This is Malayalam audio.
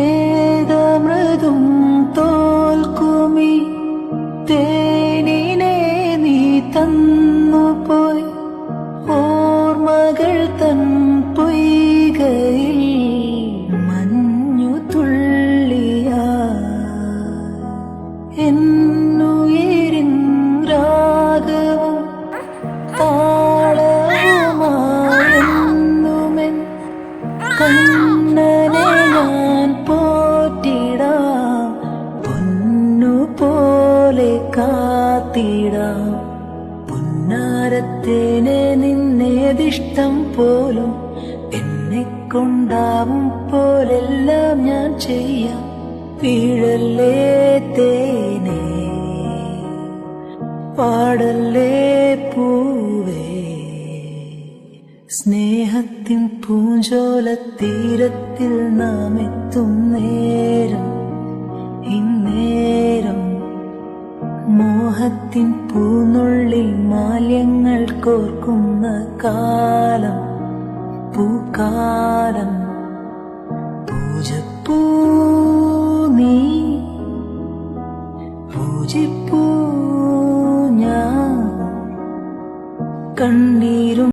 ഏതമൃതും തോൽക്കുമി തേനിനെ നീ തന്നുപോയി ഓർമ്മകൾ തൻ പൊയ്കയിൽ മഞ്ഞു തുള്ളിയ എന്നുയിരിൻ രാഗവും താളവുമായെന്നുമെൻ കണ്ണനെ ഞാൻ പോറ്റിടാം പൊന്നുപോലെ കാത്തിടാം പൊന്നാരത്തേനെ നിന്നേതിഷ്ടം പോലും എന്നെ കൊണ്ടാവും പോലെല്ലാം ഞാൻ ചെയ്യാം വീഴല്ലേ തേനേ പാടല്ലേ പൂവേ സ്നേഹത്തിൻ പൂഞ്ചോലത്തീരത്തിൽ നാം എത്തും നേരം ഇന്നേരം മോഹത്തിൻ പൂനുള്ളിൽ മാല്യങ്ങൾ കോർക്കുന്ന കാലം പൂക്കാലം പൂജപ്പൂ നീ പൂജിപ്പൂ ഞാൻ കണ്ണീരും